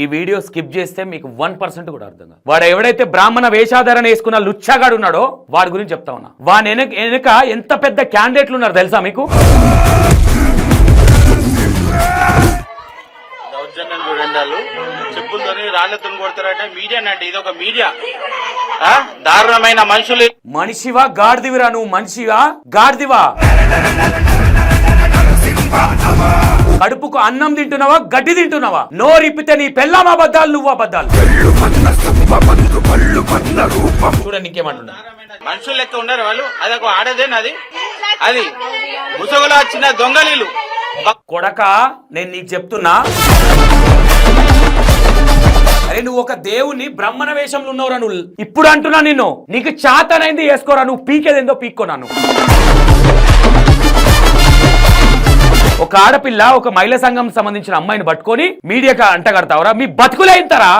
ఈ video skip చేస్తే మీకు 1% కూడా అర్థం కాదు. వాడు ఎవడైతే బ్రాహ్మణ వేషాధారణ వేసుకున్న లుచ్చాగాడు ఉన్నాడో వాడి గురించి చెప్తా ఉన్నా. వాని వెనక ఎంత పెద్ద క్యాండిడేట్లు ఉన్నారు తెలుసా మీకు? చెప్పులతోని రాళ్లతో కొడతారట. మీడియా అంటే ఇది ఒక మీడియా. దారుణమైన మనుషులు. మనిషివా గాడిదివిరా నువ్వు? మనిషివా గాడిదివా? కడుపుకు అన్నం తింటున్నావా గడ్డి తింటున్నావా? నోరిప్పితే నీ పెళ్ళాం అబద్ధాలు, నువ్వు అబద్ధాలు. చూడండి ఇంకేమంటున్నా. మనుషులు లెక్క ఉండరు వాళ్ళు. అది ఒక ఆడదేనది. అది ముసగులో చిన్న దొంగలీలు. కొడక నేను నీకు చెప్తున్నా, అరే నువ్వు ఒక దేవుని బ్రహ్మణ వేషంలో ఉన్నవరా నువ్వు. ఇప్పుడు అంటున్నా నిన్ను, నీకు చాతనైంది వేసుకోరా. నువ్వు పీకేదేందో పీక్కోనాను. ఒక ఆడపిల్ల ఒక మహిళా సంఘం సంబంధించిన అమ్మాయిని పట్టుకొని మీడియాకి అంటగడతావరా? మీ బతుకులే ఇంతరా?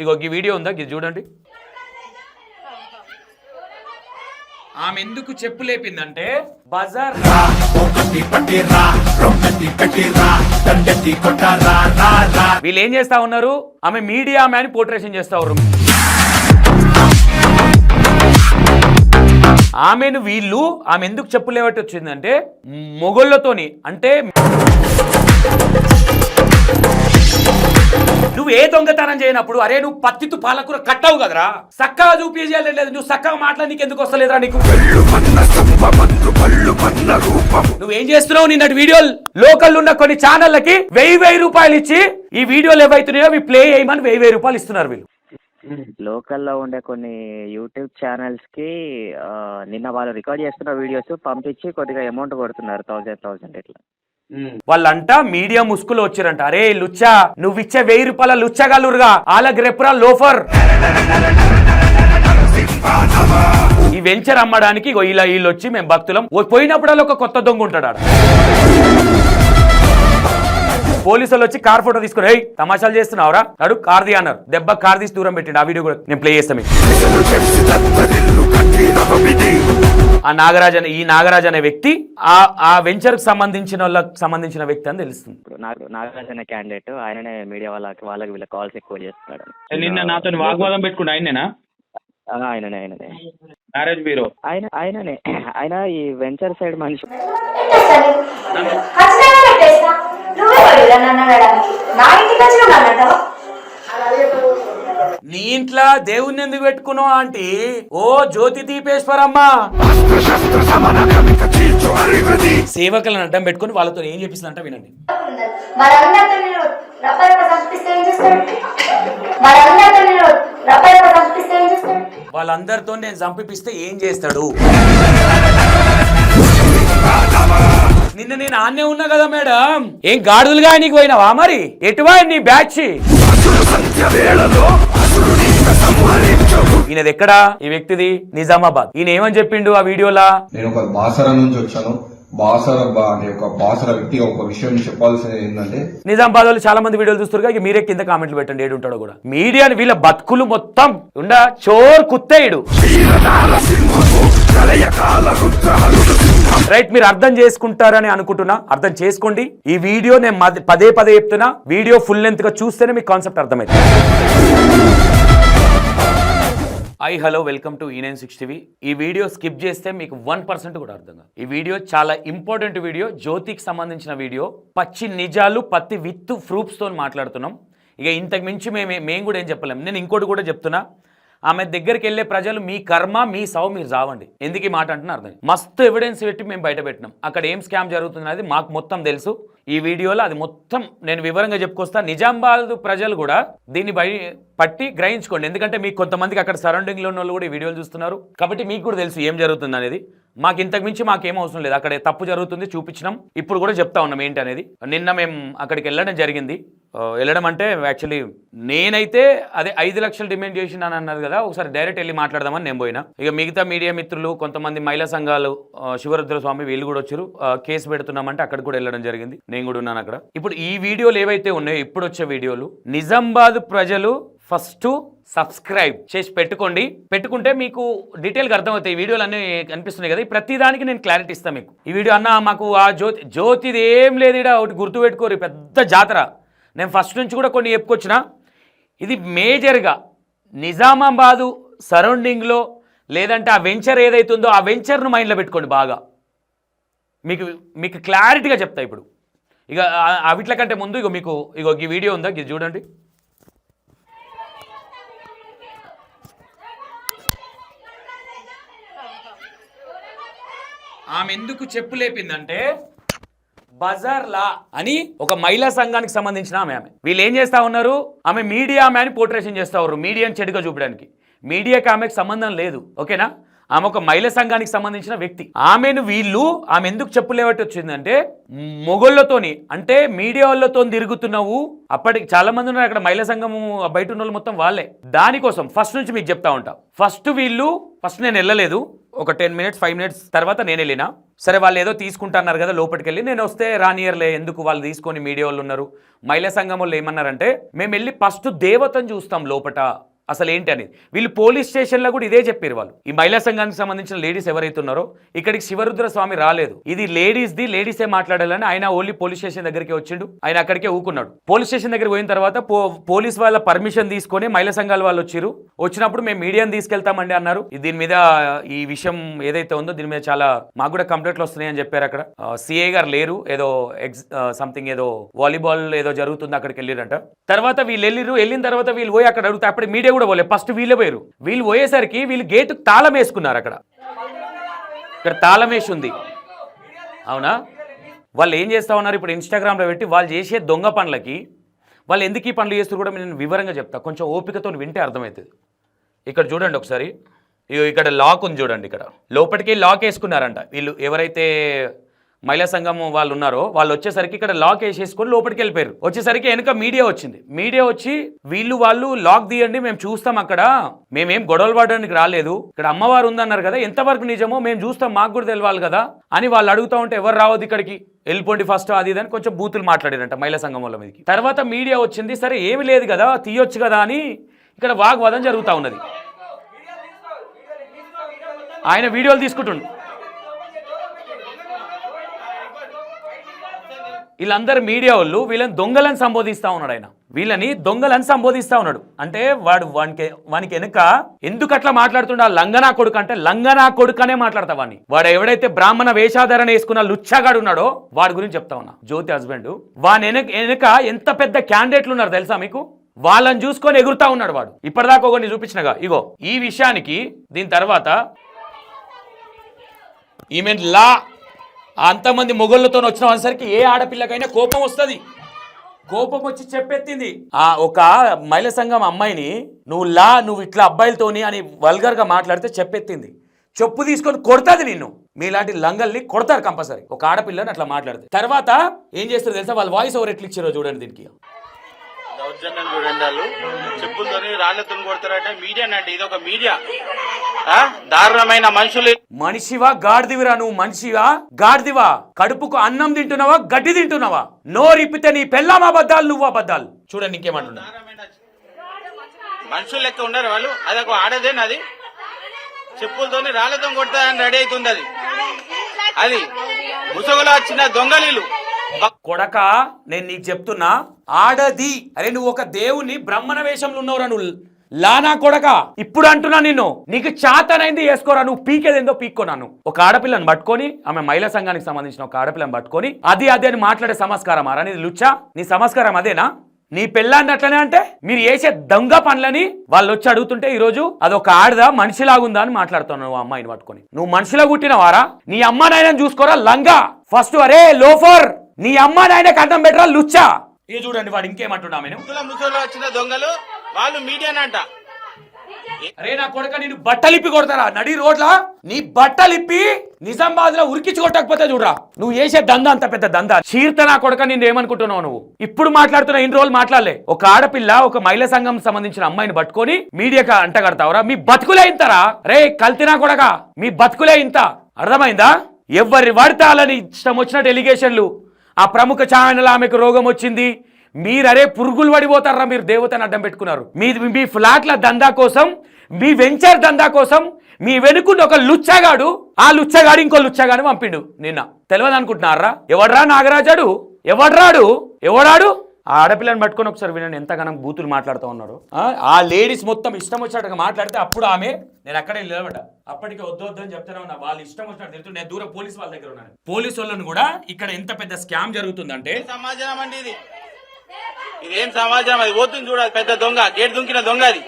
ఇగో ఈ వీడియో ఉందా, ఇది చూడండి. ఆమె ఎందుకు చెప్పు లేపిందంటే బజార్ వీళ్ళు ఏం చేస్తా ఉన్నారు, ఆమె మీడియా మ్యాన్ పోర్ట్రేషన్ చేస్తా ఉన్నారు. ఆమెను వీళ్ళు ఆమె ఎందుకు చెప్పులేవట్టి వచ్చిందంటే మొగోళ్ళతోని, అంటే నువ్వు ఏ దొంగతనం చేయనప్పుడు అరే నువ్వు పత్తితో పాలకూర కట్టావు కదరా, చక్కగా చూపించలేదు. నువ్వు చక్కగా మాట్లాడనీకి ఎందుకు వస్తలేదురా నీకు? నువ్వేం చేస్తున్నావు? నిన్నటి వీడియోలు లోకల్ ఉన్న కొన్ని ఛానళ్ళకి 1000 రూపాయలు ఇచ్చి ఈ వీడియోలు ఏవైతున్నాయో అవి ప్లే చేయమని 1000 రూపాయలు ఇస్తున్నారు వీళ్ళు. లోకల్లో ఉండే కొన్ని యూట్యూబ్ ఛానల్స్ కి నిన్న వాళ్ళు రికార్డ్ చేస్తున్న వీడియోస్ పంపించి కొద్దిగా అమౌంట్ కొడుతున్నారు, 1000 ఇట్లా. వాళ్ళంట మీడియా ముసుగులో వచ్చారంట. అరే లుచ్చా, నువ్వు ఇచ్చే 1000 రూపాయల లుచ్చగలురుగా ఆలకి రెప్రా లోఫర్. ఈ వెంచర్ అమ్మడానికి ఇలా వీళ్ళు వచ్చి మేము భక్తులం పోయినప్పుడల్లా ఒక కొత్త దొంగ ఉంటాడు ఆడ. పోలీసులు వచ్చి కార్ ఫోటో తీసుకుని ఏయ్ తమాషాలు చేస్తున్నావురా అడు కార్ ది అన్నారు. దెబ్బ కార్ తీసి దూరం పెట్టిండు. ఆ వీడియో కూడా నేను ప్లే చేస్తాను. ఆ నాగరాజ్ అనే వ్యక్తి ఆ వెంచర్ కి సంబంధించిన వ్యక్తి అని తెలుస్తుంది. నాగరాజ్ అనే క్యాండిడేట్ ఆయననే మీడియా వాళ్ళకి వీళ్ళ కాల్స్ ఎక్కువ చేస్తున్నాడు. నిన్న నాతో వాగ్వాదం పెట్టుకుంటా ఆయననేనా? ఆయననే మ్యారేజ్ బ్యూరో ఆయననే. ఆయన ఈ వెంచర్ సైడ్ మనిషి. నీ ఇంట్లో దేవుణ్ణి ఎందుకు పెట్టుకున్నావు ఆంటీ? ఓ జ్యోతి దీపేశ్వరమ్మ సేవకులను అడ్డం పెట్టుకుని వాళ్ళతో ఏం చెప్పిస్తుందంట వినండి. వాళ్ళందరితో నేను చంపిస్తే ఏం చేస్తాడు? నిన్న నేను ఆన్నే ఉన్నా కదా మేడం. ఏం గాడులుగా నీకు పోయినావా? మరి ఎటువా నీ బ్యాచ్? ఈయనది ఎక్కడా? ఈ వ్యక్తిది నిజామాబాద్. ఈయన ఏమని చెప్పిండు ఆ వీడియోలా? నేను ఒక బాసరా నుంచి వచ్చాను. బాసర వ్యక్తిగా ఒక విషయం చెప్పాల్సింది ఏంటంటే, నిజామాబాద్ వాళ్ళు చాలా మంది వీడియోలు చూస్తారు. ఇక మీరే కింద కామెంట్లు పెట్టండి ఏడుంటాడో కూడా. మీడియాని వీళ్ళ బతుకులు మొత్తం ఉండా చోర్ కుత్తేయుడు. రైట్, మీరు అర్థం చేసుకుంటారని అనుకుంటున్నా. అర్థం చేసుకోండి. ఈ వీడియో నేను పదే చెప్తున్నా. వీడియో ఫుల్ లెంత్ గా చూస్తేనే మీకు కాన్సెప్ట్ అర్థమైంది. Hello welcome to E96 TV. ఈ వీడియో స్కిప్ చేస్తే మీకు 1% కూడా అర్థం కాదు. ఈ వీడియో చాలా ఇంపార్టెంట్ వీడియో, జ్యోతికి సంబంధించిన వీడియో. పచ్చి నిజాలు పత్తి విత్ ప్రూఫ్స్ తో మాట్లాడుతున్నాం. ఇక ఇంతకు మించి మేము కూడా ఏం చెప్పలేం. నేను ఇంకోటి కూడా చెప్తున్నా, ఆమె దగ్గరికి వెళ్ళే ప్రజలు మీ కర్మ మీ సావు మీరు చావండి. ఎందుకు ఈ మాట అంటున్నా అర్థం. మస్తు ఎవిడెన్స్ పెట్టి మేము బయట పెట్టినాం. అక్కడ ఏం స్కామ్ జరుగుతున్నది మాకు మొత్తం తెలుసు. ఈ వీడియోలో అది మొత్తం నేను వివరంగా చెప్పుకొస్తా. నిజామాబాద్ ప్రజలు కూడా దీన్ని పట్టి గ్రహించుకోండి. ఎందుకంటే మీకు కొంతమందికి అక్కడ సరౌండింగ్లో ఉన్న వాళ్ళు కూడా ఈ వీడియోలు చూస్తున్నారు కాబట్టి మీకు కూడా తెలుసు ఏం జరుగుతుంది అనేది. మాకు ఇంతకు మించి మాకేం అవసరం లేదు. అక్కడ తప్పు జరుగుతుంది చూపించినాం. ఇప్పుడు కూడా చెప్తా ఉన్నాం ఏంటి అనేది. నిన్న మేము అక్కడికి వెళ్ళడం జరిగింది. వెళ్ళడం అంటే యాక్చువల్లీ నేనైతే అదే 5 లక్షలు డిమాండ్ చేసినాను అన్నారు కదా, ఒకసారి డైరెక్ట్ వెళ్ళి మాట్లాడదామని నేను పోయినా. ఇక మిగతా మీడియా మిత్రులు, కొంతమంది మహిళా సంఘాలు, శివరుద్ర స్వామి వీళ్ళు కూడా వచ్చారు. కేసు పెడుతున్నామంటే అక్కడికి కూడా వెళ్ళడం జరిగింది. నేను కూడా ఉన్నాను అక్కడ. ఇప్పుడు ఈ వీడియోలు ఏవైతే ఉన్నాయో ఇప్పుడు వచ్చే వీడియోలు, నిజామాబాద్ ప్రజలు ఫస్ట్ సబ్స్క్రైబ్ చేసి పెట్టుకుంటే మీకు డీటెయిల్గా అర్థమవుతాయి. ఈ వీడియోలు అన్నీ కనిపిస్తున్నాయి కదా, ప్రతి దానికి నేను క్లారిటీ ఇస్తాను మీకు. ఈ వీడియో అన్న మాకు ఆ జ్యోతిది ఏం లేదు, ఇక్కడ ఒకటి గుర్తుపెట్టుకోరు, పెద్ద జాతర. నేను ఫస్ట్ నుంచి కూడా కొన్ని చెప్పుకొచ్చిన. ఇది మేజర్గా నిజామాబాదు సరౌండింగ్లో లేదంటే ఆ వెంచర్ ఏదైతుందో ఆ వెంచర్ను మైండ్లో పెట్టుకోండి బాగా. మీకు క్లారిటీగా చెప్తా. ఇప్పుడు ఇక అవిట్ల కంటే ముందు ఇగో ఈ వీడియో ఉందా, ఇది చూడండి. ఆమె ఎందుకు చెప్పు లేపిందంటే బజార్లా అని ఒక మహిళా సంఘానికి సంబంధించిన ఆమె. వీళ్ళు ఏం చేస్తా ఉన్నారు, ఆమె మీడియా ఆమె అని పోర్ట్రేషన్ చేస్తా ఉన్నారు, మీడియాని చెడుగా చూపడానికి. మీడియాకి ఆమెకు సంబంధం లేదు, ఓకేనా. ఆమె ఒక మహిళా సంఘానికి సంబంధించిన వ్యక్తి. ఆమె ఎందుకు చెప్పులేవట్టి వచ్చిందంటే మొగోళ్ళతోని అంటే మీడియా వాళ్ళతో తిరుగుతున్నావు. అప్పటికి చాలా మంది ఉన్నారు అక్కడ, మహిళా సంఘము బయట ఉన్న వాళ్ళు మొత్తం వాళ్ళే. దానికోసం ఫస్ట్ నుంచి మీకు చెప్తా ఉంటా. ఫస్ట్ నేను వెళ్ళలేదు, ఒక 10 minutes 5 minutes తర్వాత నేను వెళ్ళినా. సరే వాళ్ళు ఏదో తీసుకుంటున్నారు కదా లోపలికి వెళ్ళి, నేను వస్తే రానియర్లే, ఎందుకు వాళ్ళు తీసుకొని మీడియా వాళ్ళు ఉన్నారు. మహిళా సంఘం వాళ్ళు ఏమన్నారంటే మేము వెళ్ళి ఫస్ట్ దేవతను చూస్తాం లోపట అసలు ఏంటి అనేది. వీళ్ళు పోలీస్ స్టేషన్లో కూడా ఇదే చెప్పారు వాళ్ళు. ఈ మహిళా సంఘానికి సంబంధించిన లేడీస్ ఎవరైతే ఉన్నారో ఇక్కడికి శివరుద్ర స్వామి రాలేదు, ఇది లేడీసే మాట్లాడాలని ఆయన ఓన్లీ పోలీస్ స్టేషన్ దగ్గరికి వచ్చిండు. ఆయన అక్కడికే ఊకున్నాడు. పోలీస్ స్టేషన్ దగ్గరికి పోయిన తర్వాత పోలీస్ వాళ్ళ పర్మిషన్ తీసుకొని మహిళా సంఘాల వాళ్ళు వచ్చినప్పుడు మేము మీడియాని తీసుకెళ్తామండి అన్నారు. దీని మీద ఈ విషయం ఏదైతే ఉందో దీని మీద చాలా మాకు కూడా కంప్లైంట్లు వస్తున్నాయని చెప్పారు. అక్కడ సిఐ గారు లేరు, ఏదో సంథింగ్ ఏదో వాలీబాల్ ఏదో జరుగుతుంది అక్కడికి వెళ్ళిరంట. తర్వాత వెళ్ళిన తర్వాత వీళ్ళు పోయి అక్కడ అడుగుతా, అప్పుడు మీడియా కూడా పోలే, ఫస్ట్ వీళ్ళే పోయారు. వీళ్ళు పోయేసరికి వీళ్ళు గేటు తాళం వేసుకున్నారు. ఇక్కడ తాళం వేసి ఉంది, అవునా. వాళ్ళు ఏం చేస్తా ఉన్నారు ఇప్పుడు ఇన్స్టాగ్రామ్లో పెట్టి వాళ్ళు చేసే దొంగ పనులకి వాళ్ళు ఎందుకు ఈ పనులు చేస్తారు కూడా నేను వివరంగా చెప్తా, కొంచెం ఓపికతో వింటే అర్థమవుతుంది. ఇక్కడ చూడండి ఒకసారి, ఇక్కడ లాక్ ఉంది చూడండి. ఇక్కడ లోపలికి లాక్ వేసుకున్నారంట వీళ్ళు ఎవరైతే మహిళా సంఘం వాళ్ళు ఉన్నారో. వాళ్ళు వచ్చేసరికి ఇక్కడ లాక్ వేసేసుకొని లోపలికి వెళ్ళిపోయారు. వచ్చేసరికి వెనక మీడియా వచ్చింది. మీడియా వచ్చి వాళ్ళు లాక్ తీయండి మేము చూస్తాం, అక్కడ మేమేం గొడవలు పడడానికి రాలేదు, ఇక్కడ అమ్మవారు ఉందన్నారు కదా, ఎంతవరకు నిజమో మేము చూస్తాం, మాకు కూడా తెలియాలి కదా అని వాళ్ళు అడుగుతూ ఉంటే ఎవరు రావద్దు ఇక్కడికి, వెళ్ళిపోండి ఫస్ట్ అది ఇదని కొంచెం బూతులు మాట్లాడారంట మహిళా సంఘం వాళ్ళ మీదకి. తర్వాత మీడియా వచ్చింది, సరే ఏమి లేదు కదా తీయొచ్చు కదా అని ఇక్కడ వాగ్వాదం జరుగుతూ ఉన్నది. ఆయన వీడియోలు తీసుకుంటుండు. వీళ్ళందరూ మీడియా వాళ్ళు వీళ్ళని దొంగలని సంబోధిస్తూ ఉన్నాడు. ఆయన వీళ్ళని దొంగలని సంబోధిస్తూ ఉన్నాడు. అంటే వానికి వెనుక ఎందుకు అట్లా మాట్లాడుతుండ, లంగనా కొడుకు అంటే లంగనా కొడుకు అనే మాట్లాడతా వాడిని. వాడు ఎవడైతే బ్రాహ్మణ వేషాధారణ వేసుకున్న లుచ్చాగాడు ఉన్నాడో వాడి గురించి చెప్తా ఉన్నా. జ్యోతి హస్బెండ్ వాని వెనుక ఎంత పెద్ద క్యాండిడేట్లు ఉన్నారు తెలుసా మీకు, వాళ్ళని చూసుకొని ఎగురుతా ఉన్నాడు వాడు. ఇప్పటిదాకా ఒకరిని చూపించినగా ఇగో ఈ విషయానికి. దీని తర్వాత ఈమె అంతమంది మొగోళ్ళతో వచ్చిన అనేసరికి ఏ ఆడపిల్లకైనా కోపం వస్తుంది. కోపం వచ్చి చెప్పెత్తింది. ఒక మహిళా సంఘం అమ్మాయిని నువ్వు ఇట్లా అబ్బాయిలతోని అని వల్గర్గా మాట్లాడితే చెప్పెత్తింది. చెప్పు తీసుకొని కొడతాది నిన్ను. మీలాంటి లంగల్ని కొడతారు కంపల్సరీ ఒక ఆడపిల్లని అట్లా మాట్లాడితే. తర్వాత ఏం చేస్తారు తెలుసా, వాళ్ళ వాయిస్ ఓవర్ ఎట్లా ఇచ్చారో చూడండి. దీనికి దౌర్జన్యం చూడండి, వాళ్ళు చెప్పులతోని రాళ్లతో కొడతారంటే మీడియా అంటే ఇది ఒక మీడియా. దారుణమైన మనిషివా గాడిదివిరా, నువ్వు మనిషివా గాడిదివా, కడుపుకు అన్నం తింటున్నావా గడ్డి తింటున్నావా, నోరిప్పితే నీ పెళ్ళాం అబద్ధాలు నువ్వు అబద్ధాలు. చూడండి ఇంకేమంటున్నా, మనుషులు లెక్క ఉండరు వాళ్ళు. అదొక ఆడదేనది, చెప్పులతోని రాళ్లతో కొడతాయని రెడీ అవుతుంది. అది ముసుగులో వచ్చిన దొంగలీలు. కొడక నేను నీకు చెప్తున్నా, ఆడది అరే నువ్వు ఒక దేవుని బ్రాహ్మణ వేషంలో ఉన్నవరా నువ్వు లానా కొడక. ఇప్పుడు అంటున్నా నిన్ను, నీకు చాతనైంది వేసుకోరా, నువ్వు పీకేదేందో పీక్కోనాను. ఒక ఆడపిల్లని పట్టుకొని, ఆమె మహిళా సంఘానికి సంబంధించిన ఒక ఆడపిల్లని పట్టుకొని అది అని మాట్లాడే సంస్కారం అరా నీది లుచ్చా? నీ సంస్కారం అదేనా? నీ పెళ్ళాన్ని అట్లనే అంటే మీరు వేసే దొంగ పనులని వాళ్ళు వచ్చి అడుగుతుంటే ఈరోజు అదొక ఆడదా మనిషిలాగుందా అని మాట్లాడుతున్నావు. నువ్వు అమ్మాయిని పట్టుకొని నువ్వు మనిషిలా పుట్టినవారా? నీ అమ్మ నాయనని చూసుకోరా లంగా ఫస్ట్. అరే లోఫర్, నీ అమ్మ నాయనకి అడ్డం పెట్టరా లుచ్చా. ఇది చూడండి వాడు ఇంకేమంటున్నా, ముసుగులో వచ్చిన దొంగలు వాళ్ళు మీడియానంట. అరే నా కొడుక నేను బట్టలిప్పి కొడతారా నడి రోడ్లా? నీ బట్టలిప్పి నిజామాబాద్ లో ఉరికించి కొట్టకపోతే చూడరా నువ్వు చేసే దందా, అంత పెద్ద దందా. చీర్త నా కొడుక నిన్ను ఏమనుకుంటున్నావు నువ్వు? ఇప్పుడు మాట్లాడుతున్నా, ఇన్ని రోజులు మాట్లాడలే. ఒక ఆడపిల్ల ఒక మహిళా సంఘం సంబంధించిన అమ్మాయిని పట్టుకొని మీడియాకి అంటగడతావరా? మీ బతుకులే ఇంతరా రే కల్తీనా కొడక, మీ బతుకులే ఇంత. అర్థమైందా? ఎవరి వాడితే వాళ్ళని ఇష్టం వచ్చినట్టు ఎలిగేషన్లు. ఆ ప్రముఖ ఛానల్ ఆమెకు రోగం వచ్చింది, మీరరే పురుగులు పడిపోతారా మీరు దేవతని అడ్డం పెట్టుకున్నారు. మీ ఫ్లాట్ల దందా కోసం, మీ వెంచర్ దందా కోసం మీ వెనుకున్న ఒక లుచ్చగాడు, ఆ లుచ్చగాడు ఇంకో లుచ్చగాడు పంపిండు నిన్న. తెలియదు అనుకుంటున్నారా? ఎవడ్రా నాగరాజాడు? ఎవడాడు? ఆ ఆడపిల్లని పట్టుకొని ఒకసారి వినండి ఎంతగానం బూతులు మాట్లాడుతూ ఉన్నారు. ఆ లేడీస్ మొత్తం ఇష్టం వచ్చినట్టుగా మాట్లాడితే అప్పుడు ఆమె నేను అక్కడే నిలబడ్డా. అప్పటికే వద్దు అని చెప్తానే ఉన్నా. వాళ్ళు ఇష్టం వచ్చినట్టు తెలుసు. నేను దూరం పోలీసు వాళ్ళ దగ్గర ఉన్నాను. పోలీసు వాళ్ళని కూడా ఇక్కడ ఎంత పెద్ద స్కామ్ జరుగుతుందంటే సమాజం అండి ఇదేం సమాజం? అది పోతుంది చూడాలి, పెద్ద దొంగ, గేట్ దుంకిన దొంగ. అది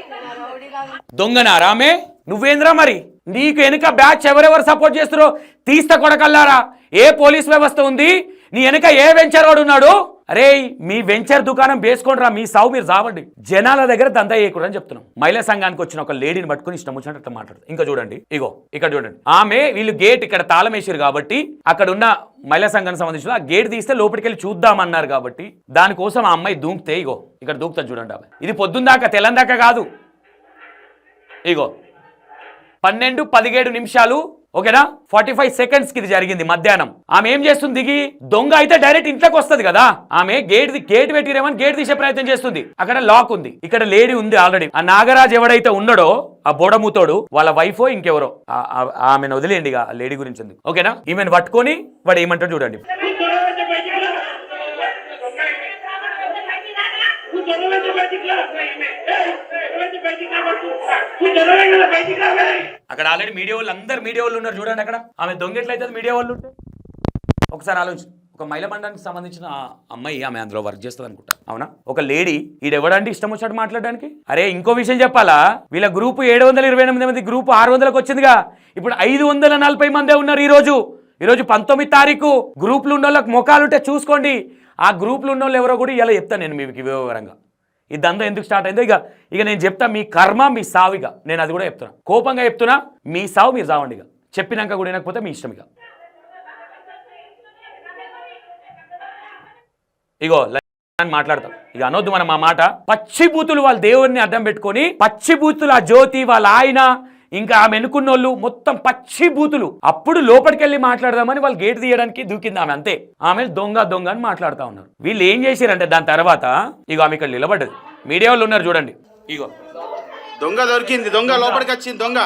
దొంగనా రామే? నువ్వేంద్రా మరి? నీకు వెనుక బ్యాచ్ ఎవరెవరు సపోర్ట్ చేస్తారో తీస్తా కొడకల్లారా. ఏ పోలీస్ వ్యవస్థ ఉంది? నీ వెనుక ఏ వెంచర్ వాడు ఉన్నాడు? అరే మీ వెంచర్ దుకాణం వేసుకోండిరా, మీ సావు మీరు చావండి. జనాల దగ్గర దందా చేయకూడదని చెప్తున్నాం. మహిళా సంఘానికి వచ్చిన ఒక లేడీని పట్టుకుని ఇష్టం వచ్చినట్టు అట్లా మాట్లాడుతుంది. ఇంకా చూడండి, ఇగో ఇక్కడ చూడండి. ఆమె వీళ్ళు గేట్ ఇక్కడ తాళం వేసారు కాబట్టి అక్కడ ఉన్న మహిళా సంఘానికి సంబంధించిన ఆ గేట్ తీస్తే లోపలికి వెళ్ళి చూద్దామన్నారు కాబట్టి దానికోసం ఆ అమ్మాయి దూకితే ఇగో ఇక్కడ దూకుతుంది చూడండి. ఆమె ఇది పొద్దుందాకా తెల్లందాకా కాదు. ఇగో 12:17 నిమిషాలు, ఓకేనా, 45 సెకండ్స్కి ఇది జరిగింది మధ్యాహ్నం. ఆమె ఏం చేస్తుంది? దిగి దొంగ అయితే డైరెక్ట్ ఇంట్లోకి వస్తుంది కదా. ఆమె గేట్ పెట్టిరేమని గేట్ తీసే ప్రయత్నం చేస్తుంది. అక్కడ లాక్ ఉంది, ఇక్కడ లేడీ ఉంది ఆల్రెడీ. ఆ నాగరాజ్ ఎవడైతే ఉన్నాడో ఆ బోడమూతోడు వాళ్ళ వైఫో ఇంకెవరో ఆమెను వదిలేయండి. ఆ లేడీ గురించి ఉంది, ఓకేనా. ఈమెను పట్టుకొని వాడు ఏమంటాడు చూడండి. అక్కడ ఆల్రెడీ మీడియా వాళ్ళు అందరు మీడియా వాళ్ళు ఉన్నారు చూడండి. అక్కడ ఆమె దొంగెట్లయితే మీడియా వాళ్ళు ఉంటే ఒకసారి ఆలోచించు. ఒక మహిళా మండలానికి సంబంధించిన అమ్మాయి, ఆమె అందులో వర్క్ చేస్తుంది అనుకుంటా, అవునా? ఒక లేడీ ఈడెవడంటే ఇష్టం వచ్చినట్టు మాట్లాడడానికి. అరే ఇంకో విషయం చెప్పాలా, వీళ్ళ గ్రూపు 728 మంది గ్రూపు 600కి వచ్చిందిగా. ఇప్పుడు 540 మందే ఉన్నారు ఈరోజు 19 తారీఖు. గ్రూపులు ఉన్న వాళ్ళకి ముఖాలుంటే చూసుకోండి. ఆ గ్రూపులు ఉన్న వాళ్ళు ఎవరో కూడా ఇలా చెప్తాను నేను మీకు వివరంగా. ఈ దందా ఎందుకు స్టార్ట్ అయిందో ఇక నేను చెప్తా. మీ కర్మ మీ సావిగా నేను అది కూడా చెప్తున్నా. కోపంగా చెప్తున్నా, మీ సావు మీరు సావండి. ఇక చెప్పినాక కూడా వినకపోతే మీ ఇష్టం. ఇగో అని మాట్లాడతాం. ఇక అనొద్దు మనం ఆ మాట. పచ్చిబూతులు వాళ్ళ దేవుడిని అడ్డం పెట్టుకొని, పచ్చిబూతులు ఆ జ్యోతి వాళ్ళ ఆయన ఇంకా ఆమె ఎన్నుకున్నోళ్ళు మొత్తం పచ్చి బూతులు. అప్పుడు లోపలికి వెళ్ళి మాట్లాడదామని వాళ్ళు గేట్ తీయడానికి దూకింది ఆమె. అంతే. ఆమె దొంగ అని మాట్లాడుతూ ఉన్నారు. వీళ్ళు ఏం చేశారంటే దాని తర్వాత ఇగో ఆమె ఇక్కడ నిలబడ్డది. మీడియా వాళ్ళు ఉన్నారు చూడండి. ఇగో దొంగ దొరికింది, దొంగ లోపలికి వచ్చింది, దొంగ.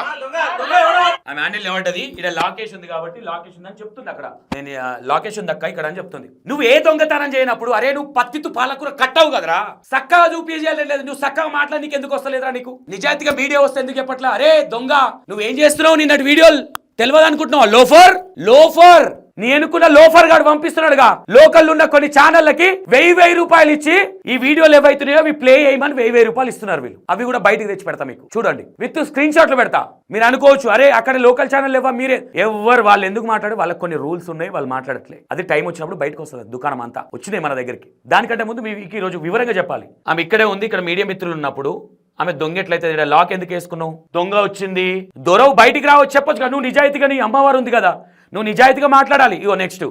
ఆమె హ్యాండిల్ నిలబడ్డది. ఇక్కడ లాకేషన్ ఉంది కాబట్టి లాకేషన్ అని చెప్తుంది. అక్కడ నేను లాకేషన్ దక్క ఇక్కడ అని చెప్తుంది. నువ్వు ఏ దొంగతనం చేయనప్పుడు అరే నువ్వు పత్తితో పాలకూర కట్టవు కదరా, చక్కగా చూపించలేదు. నువ్వు చక్కగా మాట్లాడి నీకు ఎందుకు వస్తలేదురా? నీకు నిజాయితీగా వీడియో వస్తే ఎందుకు చెప్పట్లా? అరే దొంగ నువ్వేం చేస్తున్నావు? నిన్నటి వీడియోలు తెలియదు అనుకుంటున్నావు? లోఫర్ నీ ఎన్నుకున్న లోఫర్ గాడు పంపిస్తున్నాడుగా. లోకల్ ఉన్న కొన్ని ఛానళ్ళకి 1000 రూపాయలు ఇచ్చి ఈ వీడియోలు ఏవైతున్నాయో అవి ప్లే చేయమని 1000 రూపాయలు ఇస్తున్నారు వీళ్ళు. అవి కూడా బయటకు తెచ్చి పెడతా మీకు చూడండి. విత్ స్క్రీన్ షాట్లు పెడతా. మీరు అనుకోవచ్చు అరే అక్కడ లోకల్ ఛానల్ లేవా మీరే. ఎవరు వాళ్ళు ఎందుకు మాట్లాడు? వాళ్ళకి కొన్ని రూల్స్ ఉన్నాయి, వాళ్ళు మాట్లాడట్లేదు. అది టైం వచ్చినప్పుడు బయటకు వస్తుంది. దుకాణం అంతా వచ్చినాయి మన దగ్గరికి. దానికంటే ముందు మీకు ఈ రోజు వివరంగా చెప్పాలి. ఆమె ఇక్కడే ఉంది. ఇక్కడ మీడియా మిత్రులు ఉన్నప్పుడు ఆమె దొంగెట్లయితే లాక్ ఎందుకు వేసుకున్నావు? దొంగ వచ్చింది, దొరవు బయటికి రావచ్చు చెప్పొచ్చు కదా. నువ్వు నిజాయితీగా, నీ అమ్మవారు ఉంది కదా, నువ్వు నిజాయితీగా మాట్లాడాలి. ఇగో నెక్స్ట్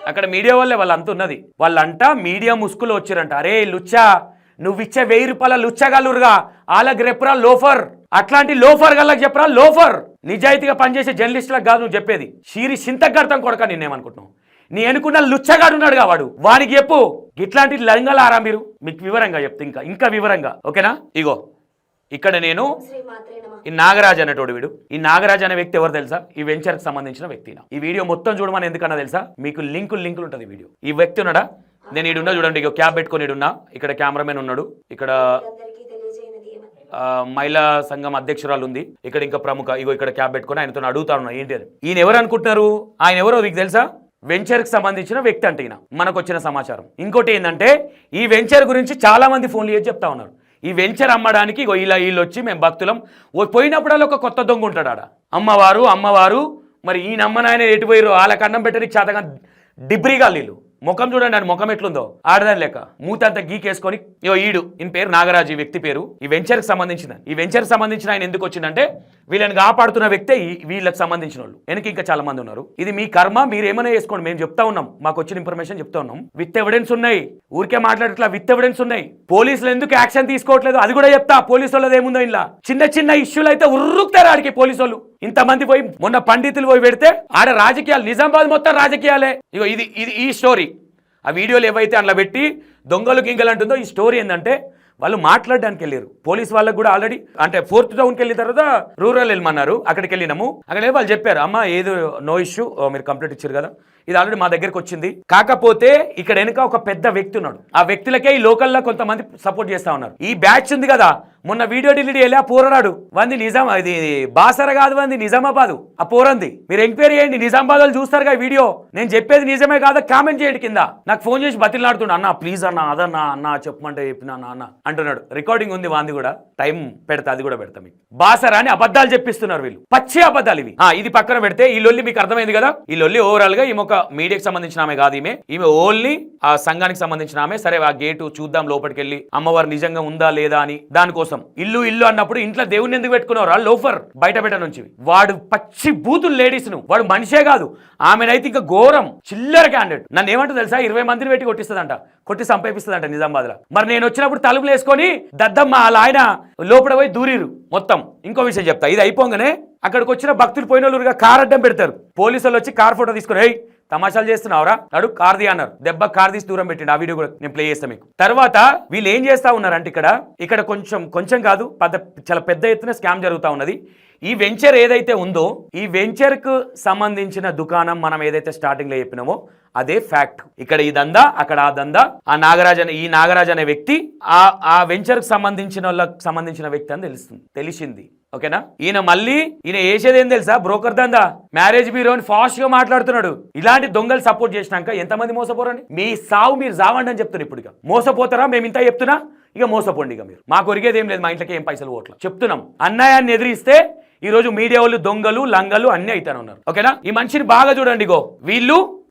అక్కడ మీడియా వాళ్ళే వాళ్ళంతా ఉన్నది. వాళ్ళంట మీడియా ముసుగులో వచ్చారంట. అరే లుచ్చా నువ్విచ్చే 1000 రూపాయల లుచ్చగలురుగా వాళ్ళకి రెప్పరా లోఫర్. అట్లాంటి లోఫర్ గల్లకు చెప్పరా లోఫర్. నిజాయితీగా పనిచేసే జర్నలిస్టులకు కాదు నువ్వు చెప్పేది. షీరి సింతగడతాం కొడక నిన్నేమనుకుంటున్నావు? నీ ఎన్నుకున్న లుచ్చగాడు ఉన్నాడుగా వాడు, వాడికి చెప్పు. ఇట్లాంటి లంగలారా మీరు? మీకు వివరంగా చెప్తే ఇంకా వివరంగా, ఓకేనా? ఇగో ఇక్కడ నేను ఈ నాగరాజ్ అనేటోడు వీడు. ఈ నాగరాజ్ అనే వ్యక్తి ఎవరు తెలుసా? ఈ వెంచర్కి సంబంధించిన వ్యక్తి. ఈ వీడియో మొత్తం చూడమని ఎందుకన్నా తెలుసా? మీకు లింకులు ఉంటుంది వీడియో. ఈ వ్యక్తి ఉన్నాడా? నేను ఈడున్నా చూడండి. ఇక క్యాబ్ పెట్టుకొని ఈడున్నా. ఇక్కడ కెమెరామెన్ ఉన్నాడు. ఇక్కడ మహిళా సంఘం అధ్యక్షురాలు ఉంది. ఇక్కడ ఇంకా ప్రముఖ ఇగో ఇక్కడ క్యాబ్ పెట్టుకొని ఆయనతో అడుగుతా ఉన్నా ఏంటి అని. ఈయన ఎవరు అనుకుంటున్నారు? ఆయన ఎవరో మీకు తెలుసా? వెంచర్కి సంబంధించిన వ్యక్తి అంటే ఈయన. మనకు వచ్చిన సమాచారం. ఇంకోటి ఏంటంటే ఈ వెంచర్ గురించి చాలా మంది ఫోన్లు చేసి చెప్తా ఉన్నారు. ఈ వెంచర్ అమ్మడానికి ఇగో ఇలా వీళ్ళు వచ్చి మేము భక్తులం పోయినప్పుడల్లా ఒక కొత్త దొంగ ఉంటాడు ఆడ. అమ్మవారు మరి ఈ నమ్మనాయన ఎటు పోయారు? వాళ్ళకి అన్నం పెట్టడానికి చేతగా డిబ్రీగా వీళ్ళు. ముఖం చూడండి అని ముఖం ఎట్లుందో ఆడదాని లేక మూతంతా గీకేసుకొని ఈయన పేరు నాగరాజు, ఈ వ్యక్తి పేరు. ఈ వెంచర్కి సంబంధించిన ఆయన ఎందుకు వచ్చిందంటే వీళ్ళని కాపాడుతున్న వ్యక్తే వీళ్ళకి సంబంధించిన వాళ్ళు. వెనక ఇంకా చాలా మంది ఉన్నారు. ఇది మీ కర్మ, మీరు ఏమైనా చేసుకోండి. మేము చెప్తా ఉన్నాం, మాకు వచ్చిన ఇన్ఫర్మేషన్ చెప్తా ఉన్నాం. విత్ ఎవిడెన్స్ ఉన్నాయి, ఊరికే మాట్లాడట్లా, విత్ ఎవిడెన్స్ ఉన్నాయి. పోలీసులు ఎందుకు యాక్షన్ తీసుకోవట్లేదు అది కూడా చెప్తా. పోలీసు వాళ్ళది ఏముందో ఇలా చిన్న చిన్న ఇష్యూలు అయితే ఉర్రుకుతారు ఆడికి పోలీసు వాళ్ళు. ఇంతమంది పోయి మొన్న పండితులు పోయి పెడితే ఆడ రాజకీయాలు, నిజామాబాద్ మొత్తం రాజకీయాలే. ఇగో ఇది ఇది ఈ స్టోరీ. ఆ వీడియోలు ఏవైతే అందులో పెట్టి దొంగలు గింగలు అంటుందో, ఈ స్టోరీ ఏంటంటే వాళ్ళు మాట్లాడడానికి వెళ్ళారు. పోలీస్ వాళ్ళకు కూడా ఆల్రెడీ అంటే 4th టౌన్కి వెళ్ళిన తర్వాత రూరల్ వెళ్ళమన్నారు. అక్కడికి వెళ్ళినాము. అక్కడ వాళ్ళు చెప్పారు, అమ్మ ఏదో నో ఇష్యూ, మీరు కంప్లీట్ ఇచ్చారు కదా, ఇది ఆల్రెడీ మా దగ్గరకు వచ్చింది. కాకపోతే ఇక్కడ వెనుక ఒక పెద్ద వ్యక్తి ఉన్నాడు. ఆ వ్యక్తులకే ఈ లోకల్లో కొంతమంది సపోర్ట్ చేస్తా ఉన్నారు. ఈ బ్యాచ్ ఉంది కదా, మొన్న వీడియో డిలీట్ వెళ్ళి ఆ పోరాడు వంది ఇది బాసర కాదు, వంది నిజామాబాద్. ఆ పోరంది మీరు ఎంక్వైరీ చేయండి. నిజామాబాద్ వాళ్ళు చూస్తారుగా వీడియో. నేను చెప్పేది నిజమే కాదా కామెంట్ చేయండి కింద. నాకు ఫోన్ చేసి బతిలాడుతుండ, అన్న ప్లీజ్ అన్న, అదన్నా అన్న చెప్పమంటే చెప్పినా అన్న అంటున్నాడు. రికార్డింగ్ ఉంది వాంది కూడా, టైం పెడతా, అది కూడా పెడతా మీకు. బాసర అని అబద్ధాలు చెప్పిస్తున్నారు వీళ్ళు, పచ్చి అబద్ధాలు ఇవి. ఇది పక్కన పెడితే ఈ లొల్లి మీకు అర్థమైంది కదా. ఈ లొల్లి ఓవరాల్ గా ఈమె ఒక మీడియాకి సంబంధించిన ఆమె కాదు. ఈమె ఓన్లీ ఆ సంఘానికి సంబంధించిన ఆమె. సరే ఆ గేటు చూద్దాం లోపలికి వెళ్ళి అమ్మవారు నిజంగా ఉందా లేదా అని. దానికోసం ఇల్లు అన్నప్పుడు ఇంట్లో దేవుని ఎందుకు పెట్టుకున్నారు? లోఫర్ బయట నుంచి వాడు పచ్చి బూతులు లేడీస్ ను, వాడు మనిషే కాదు. ఆమెనైతే ఇంకా ఘోరం చిల్లర క్యాండిడేట్. నన్ను ఏమంటూ తెలుసా, 20 మందిని పెట్టి కొట్టిస్తుందంట, కొట్టి సంపేపిస్తుందంట నిజామాబాద్ లో. మరి నేను వచ్చినప్పుడు తలుపులు వేసుకొని దద్దమ్మ వాళ్ళ ఆయన లోపల పోయి దూరిరు మొత్తం. ఇంకో విషయం చెప్తా, ఇది అయిపోగానే అక్కడికి వచ్చిన భక్తులు పోయిన వాళ్ళుగా కార్ అడ్డం పెడతారు. పోలీసులు వచ్చి కార్ ఫోటో తీసుకుని, హే తమాషాలు చేస్తున్నావురా అడు కార్ది అన్నారు. దెబ్బ కార్ తీసి దూరం పెట్టిండు. ఆ వీడియో కూడా నేను ప్లే చేస్తాను మీకు. తర్వాత వీళ్ళు ఏం చేస్తా ఉన్నారంటే ఇక్కడ కొంచెం కాదు, చాలా పెద్ద ఎత్తున స్కామ్ జరుగుతూ ఉన్నది. ఈ వెంచర్ ఏదైతే ఉందో, ఈ వెంచర్ కు సంబంధించిన దుకాణం మనం ఏదైతే స్టార్టింగ్ లో చెప్పినామో అదే ఫ్యాక్ట్. ఇక్కడ ఈ దందా, అక్కడ ఆ దందా. ఈ నాగరాజ్ అనే వ్యక్తి ఆ వెంచర్ కు సంబంధించిన వ్యక్తి అని తెలిసింది. ఓకేనా? ఈయన వేసేది ఏం తెలుసా, బ్రోకర్ దందా, మ్యారేజ్ బ్యూరో అని ఫాస్ట్ గా మాట్లాడుతున్నాడు. ఇలాంటి దొంగలు సపోర్ట్ చేసినాక ఎంతమంది మోసపోరని, మీ సావు మీరు జావండి అని చెప్తున్నారు. ఇప్పుడు మోసపోతారా? మేము ఇంత చెప్తున్నా, ఇక మోసపోండి. ఇక మీరు మాకు ఒరిగేది ఏం లేదు, మా ఇంట్లోకి ఏం పైసలు ఓట్ల చెప్తున్నాం. అన్యాయాన్ని ఎదిరిస్తే ఈ రోజు మీడియా వాళ్ళు దొంగలు లంగలు అన్ని అయితానే ఉన్నారు. ఓకేనా? ఈ మనిషిని బాగా చూడండి.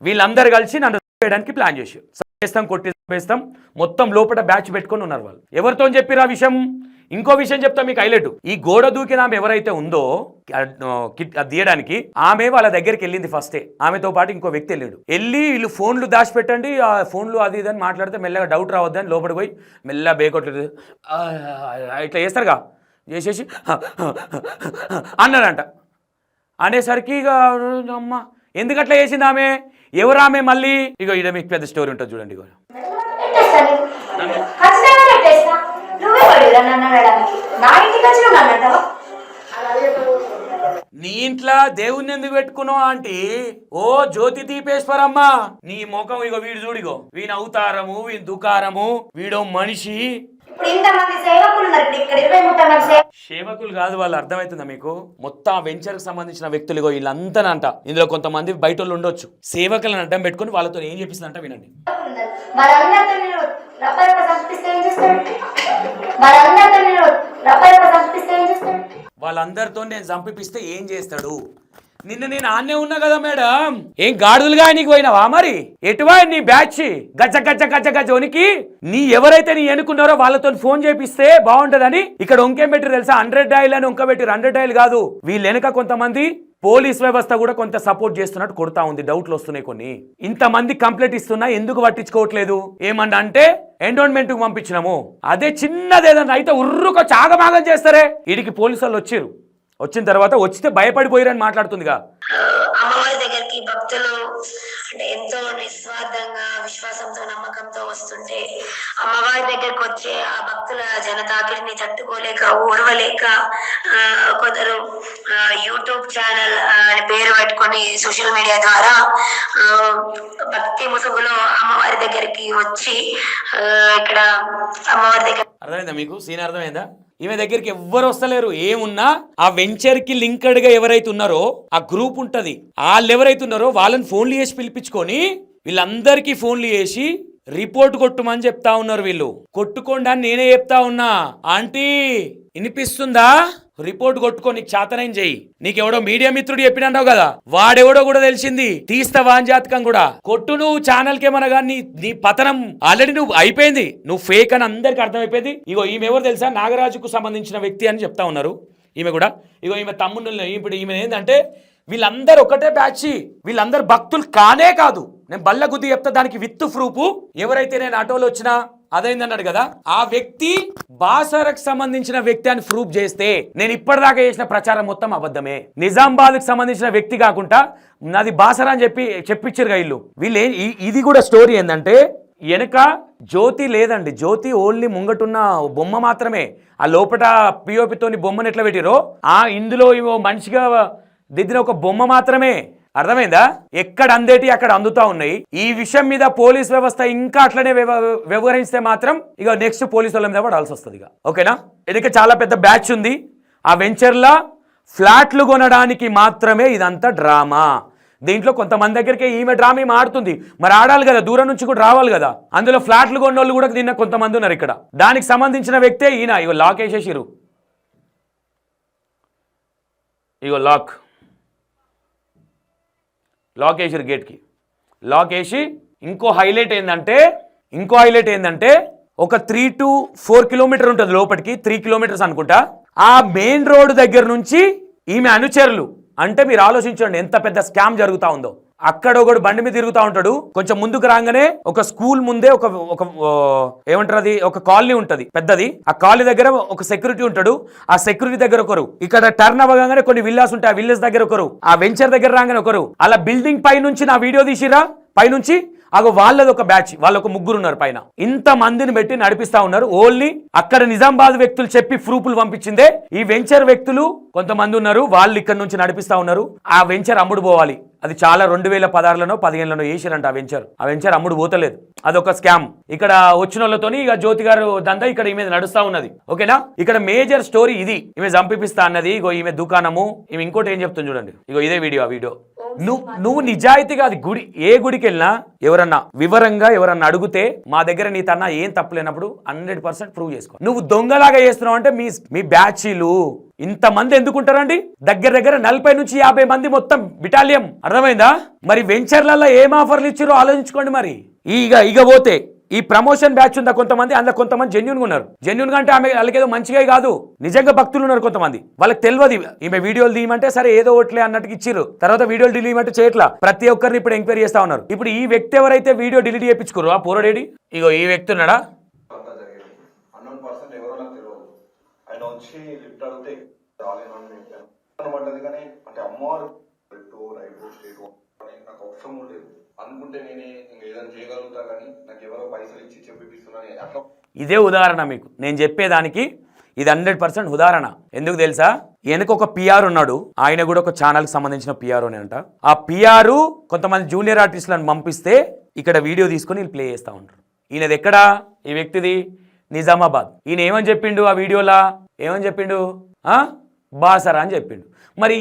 వీళ్ళందరూ కలిసి నన్ను చేయడానికి ప్లాన్ చేశారు. చేస్తాం, కొట్టేస్తాం, మొత్తం లోపల బ్యాచ్ పెట్టుకొని ఉన్నారు వాళ్ళు. ఎవరితో చెప్పిరా విషయం? ఇంకో విషయం చెప్తా మీకు హైలైట్. ఈ గోడ దూకిన ఆమె ఎవరైతే ఉందో తీయడానికి, ఆమె వాళ్ళ దగ్గరికి వెళ్ళింది ఫస్టే. ఆమెతో పాటు ఇంకో వ్యక్తి వెళ్ళి వీళ్ళు ఫోన్లు దాచిపెట్టండి, ఆ ఫోన్లు అది ఇది అని మాట్లాడితే మెల్లగా డౌట్ రావద్దని లోపలికి పోయి మెల్లగా బేకొట్టలేదు ఇట్లా చేస్తారుగా, చేసేసి అన్నారంట. అనేసరికి ఇక అమ్మ ఎందుకట్లా చేసింది ఆమె, ఎవరు ఆమె? మళ్ళీ ఇక ఇక్కడ మీకు పెద్ద స్టోరీ ఉంటుంది చూడండి. నీ ఇంట్లో దేవుణ్ణి ఎందుకు పెట్టుకున్నావు ఆంటీ? ఓ జ్యోతి దీపేశ్వరమ్మ, నీ ముఖం ఇగో వీడు చూడిగో, వీని అవతారము, వీని దుకారము, వీడో మనిషి. సేవకులు కాదు వాళ్ళు, అర్థమవుతుందా మీకు? మొత్తం వెంచర్ కి సంబంధించిన వ్యక్తులు వీళ్ళంతానంట. ఇందులో కొంతమంది బయట వాళ్ళు ఉండొచ్చు. సేవకులను అడ్డం పెట్టుకుని వాళ్ళతో ఏం చేపిస్తుందంట వినండి. వాళ్ళందరితో నేను చంపిస్తే ఏం చేస్తాడు? నిన్న నేను ఆన్నే ఉన్నా కదా మేడం, ఏం గాడుదలుగా నీకు పోయినావా? మరి ఎటువా నీ బ్యాచ్ గజ్జ గజ్జ గజ్జ గజ్జ వనికి నీ ఎవరైతే నీ ఎన్నుకున్నారో వాళ్ళతో ఫోన్ చేపిస్తే బాగుంటదని ఇక్కడ ఒంకేం పెట్టి తెలుసా, 100 డైల్ అని ఒంకబెట్టి. 100 డైల్ కాదు, వీళ్ళు వెనక కొంతమంది పోలీస్ వ్యవస్థ కూడా కొంత సపోర్ట్ చేస్తున్నట్టు కొడతా ఉంది. డౌట్లు వస్తున్నాయి కొన్ని. ఇంతమంది కంప్లైంట్ ఇస్తున్నా ఎందుకు పట్టించుకోవట్లేదు? ఏమన్నా అంటే ఎండోన్మెంట్ కు పంపించినాము, అదే చిన్నదేదన్నా అయితే ఉర్రుకో చాగమాగం చేస్తారే. వీడికి పోలీసు వాళ్ళు వచ్చిన తర్వాత వచ్చితే భయపడిపోయారని మాట్లాడుతుందిగా. అమ్మవారి దగ్గరికి భక్తులు అంటే ఎంతో నిస్వార్థంగా విశ్వాసంతో నమ్మకంతో వస్తుంటే అమ్మవారి దగ్గరకు వచ్చే ఆ భక్తుల జనతాకిడిని తట్టుకోలేక ఓర్వలేక కొందరు యూట్యూబ్ ఛానల్ అని పేరు పెట్టుకొని సోషల్ మీడియా ద్వారా భక్తి ముసుగులో అమ్మవారి దగ్గరికి వచ్చి ఇక్కడ అమ్మవారి దగ్గర. అర్థమైందా మీకు? సీన్ అర్థమైందా? ఈమె దగ్గరికి ఎవ్వరు వస్తలేరు. ఏమున్నా ఆ వెంచర్ కి లింక్డ్ గా ఎవరైతే ఉన్నారో ఆ గ్రూప్ ఉంటది, వాళ్ళు ఎవరైతే ఉన్నారో వాళ్ళని ఫోన్లు చేసి పిలిపించుకొని వీళ్ళందరికీ ఫోన్లు చేసి రిపోర్ట్ కొట్టుమని చెప్తా ఉన్నారు. వీళ్ళు కొట్టుకోండి అని నేనే చెప్తా ఉన్నా. ఆంటీ వినిపిస్తుందా? రిపోర్ట్ కొట్టుకో, నీకు చేతనేం చెయ్యి. నీకెవడో మీడియా మిత్రుడు చెప్పినావు కదా, వాడెవడో కూడా తెలిసింది. తీస్తావా అని జాతకం కూడా కొట్టు. నువ్వు ఛానల్ కేమన్నా కానీ నీ పతనం ఆల్రెడీ నువ్వు అయిపోయింది. నువ్వు ఫేక్ అని అందరికి అర్థమైపోయింది. ఇగో ఈమె ఎవరు తెలుసా? నాగరాజుకు సంబంధించిన వ్యక్తి అని చెప్తా ఉన్నారు. ఈమె కూడా ఇగో ఈమె తమ్ముళ్ళు. ఇప్పుడు ఈమె ఏంటంటే వీళ్ళందరూ ఒకటే బ్యాచ్, వీళ్ళందరూ భక్తులు కానే కాదు. నేను బల్ల గుద్ది చెప్తా దానికి విత్ ప్రూఫ్. ఎవరైతే నేను ఆటోలో వచ్చినా అదైందన్నాడు కదా, ఆ వ్యక్తి బాసరకు సంబంధించిన వ్యక్తి అని ప్రూఫ్ చేస్తే నేను ఇప్పటిదాకా చేసిన ప్రచారం మొత్తం అబద్ధమే. నిజామాబాద్కి సంబంధించిన వ్యక్తి కాకుండా నాది బాసరా అని చెప్పించారు వీళ్ళు. ఇది కూడా స్టోరీ ఏంటంటే వెనక జ్యోతి లేదండి. జ్యోతి ఓన్లీ ముంగటున్న బొమ్మ మాత్రమే. ఆ లోపల పిఓపితోని బొమ్మను ఎట్లా పెట్టిరో ఇందులో ఇవో మనిషిగా దిద్దిన ఒక బొమ్మ మాత్రమే. అర్థమైందా? ఎక్కడ అందేటి అక్కడ అందుతా ఉన్నాయి. ఈ విషయం మీద పోలీస్ వ్యవస్థ ఇంకా అట్లనే వ్యవహరిస్తే మాత్రం ఇక నెక్స్ట్ పోలీసు వాళ్ళ మీద పడాల్సి వస్తుంది. ఇక ఓకేనా? వెనక చాలా పెద్ద బ్యాచ్ ఉంది. ఆ వెంచర్లా ఫ్లాట్లు కొనడానికి మాత్రమే ఇదంతా డ్రామా. దీంట్లో కొంతమంది దగ్గరికి ఈమె డ్రామా ఆడుతుంది. మరి ఆడాలి కదా, దూరం నుంచి కూడా రావాలి కదా. అందులో ఫ్లాట్లు కొన్నోళ్ళు కూడా దీన్ని కొంతమంది ఉన్నారు ఇక్కడ. దానికి సంబంధించిన వ్యక్తే ఈయన. ఇగో లాక్ వేసేసిరు. ఇగో లాక్ వేసిరు గేట్కి. లాక్ వేసి ఇంకో హైలైట్ ఏంటంటే ఒక 3 to 4 కిలోమీటర్ ఉంటుంది లోపలికి. 3 కిలోమీటర్స్ అనుకుంటా. ఆ మెయిన్ రోడ్ దగ్గర నుంచి ఈమె అనుచరులు, అంటే మీరు ఆలోచించండి ఎంత పెద్ద స్కామ్ జరుగుతా ఉందో. అక్కడ ఒకడు బండి మీద తిరుగుతూ ఉంటాడు. కొంచెం ముందుకు రాగానే ఒక స్కూల్ ముందే ఒక ఏమంటారు అది, ఒక కాలనీ ఉంటది పెద్దది. ఆ కాలనీ దగ్గర ఒక సెక్యూరిటీ ఉంటాడు. ఆ సెక్యూరిటీ దగ్గర ఒకరు. ఇక్కడ టర్న్ అవ్వగానే కొన్ని విల్లాస్ ఉంటాయి. ఆ విల్లాస్ దగ్గర ఒకరు. ఆ వెంచర్ దగ్గర రాగానే ఒకరు. అలా బిల్డింగ్ పై నుంచి నా వీడియో తీసిరా పైనుంచి. అగో వాళ్ళది ఒక బ్యాచ్, వాళ్ళొక 3 ఉన్నారు పైన. ఇంత మందిని పెట్టి నడిపిస్తా ఉన్నారు. ఓన్లీ అక్కడ నిజామాబాద్ వ్యక్తులు చెప్పి ప్రూఫ్లు పంపించిందే. ఈ వెంచర్ వ్యక్తులు కొంతమంది ఉన్నారు, వాళ్ళు ఇక్కడ నుంచి నడిపిస్తా ఉన్నారు. ఆ వెంచర్ అమ్ముడు పోవాలి. అది చాలా 2016లోనో 15లోనో వేసిరంట ఆ వెంచర్ అమ్ముడు పోతలేదు. అదొక స్కామ్. ఇక్కడ వచ్చిన వాళ్ళతోని ఇక జ్యోతి గారు దందా ఇక్కడ ఈమె నడుస్తా ఉన్నది. ఓకేనా? ఇక్కడ మేజర్ స్టోరీ ఇది. ఈమె చంపిపిస్తా అన్నది. ఇగో ఈమె దుకాణము. ఈమె ఇంకోటి ఏం చెప్తుంది చూడండి. ఇగో ఇదే వీడియో. ఆ వీడియో నువ్వు నిజాయితీగా అది గుడి ఏ గుడికి వెళ్ళినా ఎవరన్నా వివరంగా ఎవరన్నా అడిగితే మా దగ్గర నీ తన్నా ఏం తప్పులేనప్పుడు 100% ప్రూవ్ చేసుకో. నువ్వు దొంగలాగా చేస్తున్నావు అంటే మీ బ్యాచీలు ఇంతమంది ఎందుకుంటారండి? దగ్గర 40 నుంచి 50 మంది మొత్తం బిటాలియం. అర్థమైందా? మరి వెంచర్లలో ఏం ఆఫర్లు ఇచ్చారో ఆలోచించుకోండి. మరి ఇక పోతే ఈ ప్రమోషన్ బ్యాచ్ ఉందా కొంతమంది, అందులో కొంతమంది జెన్యూన్గా ఉన్నారు. జెన్యూన్గా అంటే ఆమె వాళ్ళకేదో మంచిగా కాదు, నిజంగా భక్తులు ఉన్నారు కొంతమంది. వాళ్ళకి తెలియదు ఈమె వీడియోలు తీయమంటే సరే ఏదో ఒకట్లే అన్నట్టు ఇచ్చిర్రు. తర్వాత వీడియోలు డిలీట్ చేయమంటే చేయట్లా. ప్రతి ఒక్కరిని ఇప్పుడు ఎంక్వైరీ చేస్తా ఉన్నారు. ఇప్పుడు ఈ వ్యక్తి ఎవరైతే వీడియో డిలీట్ చేయించుకోరు ఆ పోరడేడి. ఇగో ఈ వ్యక్తి ఉన్నాడా? ఇదే ఉదాహరణ మీకు నేను చెప్పేదానికి. ఇది 100% ఉదాహరణ. ఎందుకు తెలుసా? వెనక ఒక పిఆర్ ఉన్నాడు. ఆయన కూడా ఒక ఛానల్కి సంబంధించిన పిఆర్ అని అంట. ఆ పిఆర్ కొంతమంది జూనియర్ ఆర్టిస్టులను పంపిస్తే ఇక్కడ వీడియో తీసుకొని వీళ్ళు ప్లే చేస్తూ ఉంటారు. ఈయనది ఎక్కడా? ఈ వ్యక్తిది నిజామాబాద్. ఈయన ఏమని చెప్పిండు ఆ వీడియోలా? ఏమని చెప్పిండు? బాసరా అని చెప్పిండు. మరి